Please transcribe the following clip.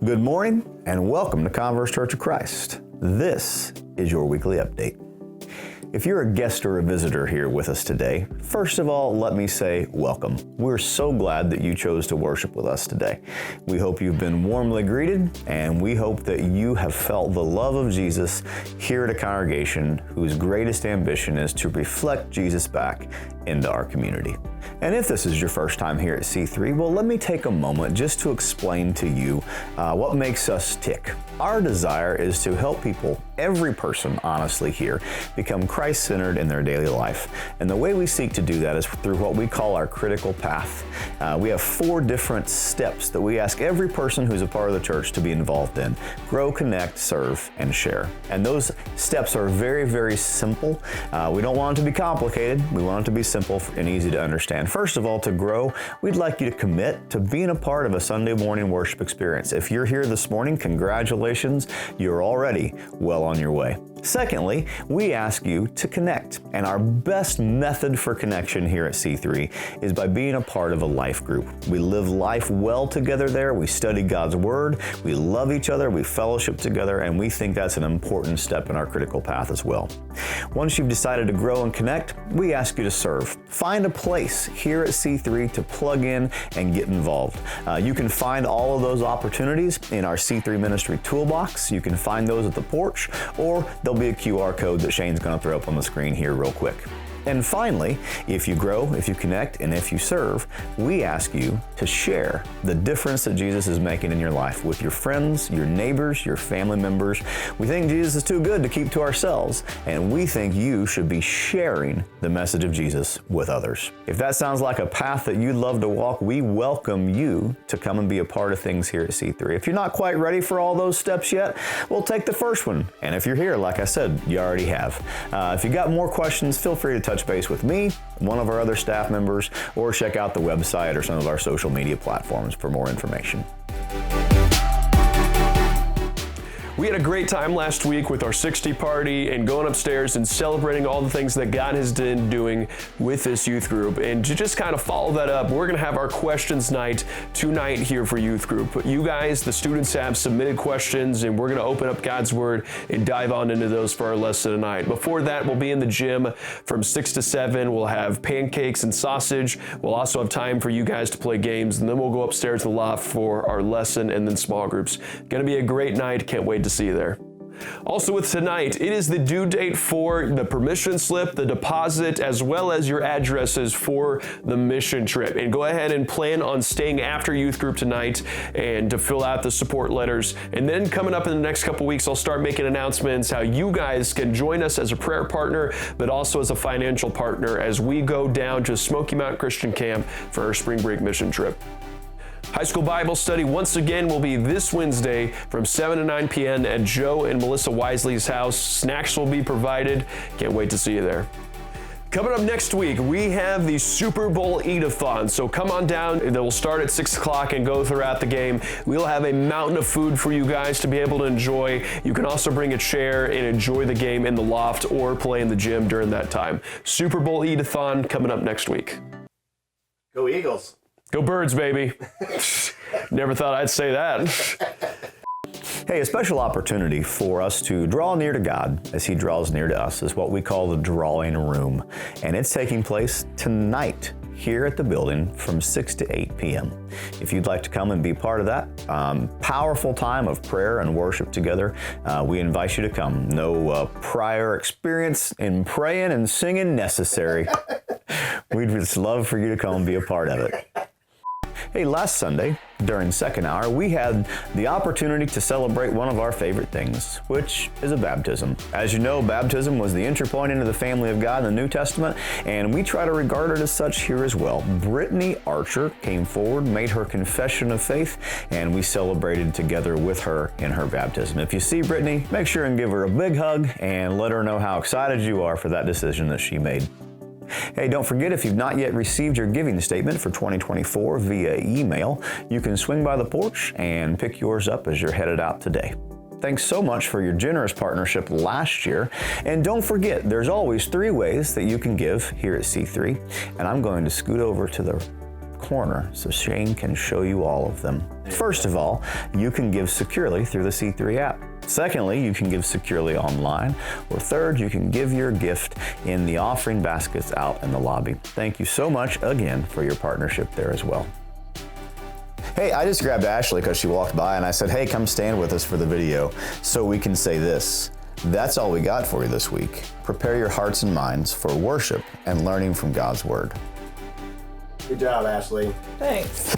Good morning and welcome to Converse Church of Christ. This is your weekly update. If you're a guest or a visitor here with us today, first of all, let me say welcome. We're so glad that you chose to worship with us today. We hope you've been warmly greeted, and we hope that you have felt the love of Jesus here at a congregation whose greatest ambition is to reflect Jesus back into our community. And if this is your first time here at C3, well, let me take a moment just to explain to you what makes us tick. Our desire is to help people, every person honestly here, become Christ-centered in their daily life. And the way we seek to do that is through what we call our critical path. We have 4 different steps that we ask every person who's a part of the church to be involved in: grow, connect, serve, and share. And those steps are very, very simple. We don't want it to be complicated. We want it to be simple and easy to understand. First of all, to grow, we'd like you to commit to being a part of a Sunday morning worship experience. If you're here this morning, congratulations, you're already well on your way. Secondly, we ask you to connect. And our best method for connection here at C3 is by being a part of a life group. We live life well together there. We study God's Word. We love each other. We fellowship together. And we think that's an important step in our critical path as well. Once you've decided to grow and connect, we ask you to serve. Find a place here at C3 to plug in and get involved. You can find all of those opportunities in our C3 Ministry Toolbox. You can find those at the porch, or there'll be a QR code that Shane's going to throw up on the screen here real quick. And finally, if you grow, if you connect, and if you serve, we ask you to share the difference that Jesus is making in your life with your friends, your neighbors, your family members. We think Jesus is too good to keep to ourselves, and we think you should be sharing the message of Jesus with others. If that sounds like a path that you'd love to walk, we welcome you to come and be a part of things here at C3. If you're not quite ready for all those steps yet, we'll take the first one. And if you're here, like I said, you already have. If you got more questions, feel free to touch base with me, one of our other staff members, or check out the website or some of our social media platforms for more information. We had a great time last week with our 60 party and going upstairs and celebrating all the things that God has been doing with this youth group. And to just kind of follow that up, we're going to have our questions night tonight here for youth group. But you guys, the students, have submitted questions, and we're going to open up God's Word and dive on into those for our lesson tonight. Before that, we'll be in the gym from 6 to 7. We'll have pancakes and sausage. We'll also have time for you guys to play games, and then we'll go upstairs to the loft for our lesson and then small groups. Going to be a great night. Can't wait to see you there. Also with tonight, it is the due date for the permission slip, the deposit, as well as your addresses for the mission trip. And go ahead and plan on staying after youth group tonight and to fill out the support letters. And then coming up in the next couple weeks, I'll start making announcements how you guys can join us as a prayer partner, but also as a financial partner as we go down to Smoky Mountain Christian Camp for our spring break mission trip. High School Bible Study once again will be this Wednesday from 7 to 9 p.m. at Joe and Melissa Wisely's house. Snacks will be provided. Can't wait to see you there. Coming up next week, we have the Super Bowl Eat-a-thon. So come on down. It will start at 6 o'clock and go throughout the game. We'll have a mountain of food for you guys to be able to enjoy. You can also bring a chair and enjoy the game in the loft or play in the gym during that time. Super Bowl Eat-a-thon coming up next week. Go Eagles. Go Birds, baby. Never thought I'd say that. Hey, a special opportunity for us to draw near to God as He draws near to us is what we call the Drawing Room. And it's taking place tonight here at the building from 6 to 8 p.m. If you'd like to come and be part of that powerful time of prayer and worship together, we invite you to come. No prior experience in praying and singing necessary. We'd just love for you to come and be a part of it. Hey, last Sunday, during second hour, we had the opportunity to celebrate one of our favorite things, which is a baptism. As you know, baptism was the entry point into the family of God in the New Testament, and we try to regard it as such here as well. Brittany Archer came forward, made her confession of faith, and we celebrated together with her in her baptism. If you see Brittany, make sure and give her a big hug and let her know how excited you are for that decision that she made. Hey, don't forget, if you've not yet received your giving statement for 2024 via email, you can swing by the porch and pick yours up as you're headed out today. Thanks so much for your generous partnership last year. And don't forget, there's always 3 ways that you can give here at C3. And I'm going to scoot over to the corner so Shane can show you all of them. First of all, you can give securely through the C3 app. Secondly, you can give securely online. Or third, you can give your gift in the offering baskets out in the lobby. Thank you so much again for your partnership there as well. Hey, I just grabbed Ashley because she walked by and I said, hey, come stand with us for the video so we can say this. That's all we got for you this week. Prepare your hearts and minds for worship and learning from God's Word. Good job, Ashley. Thanks.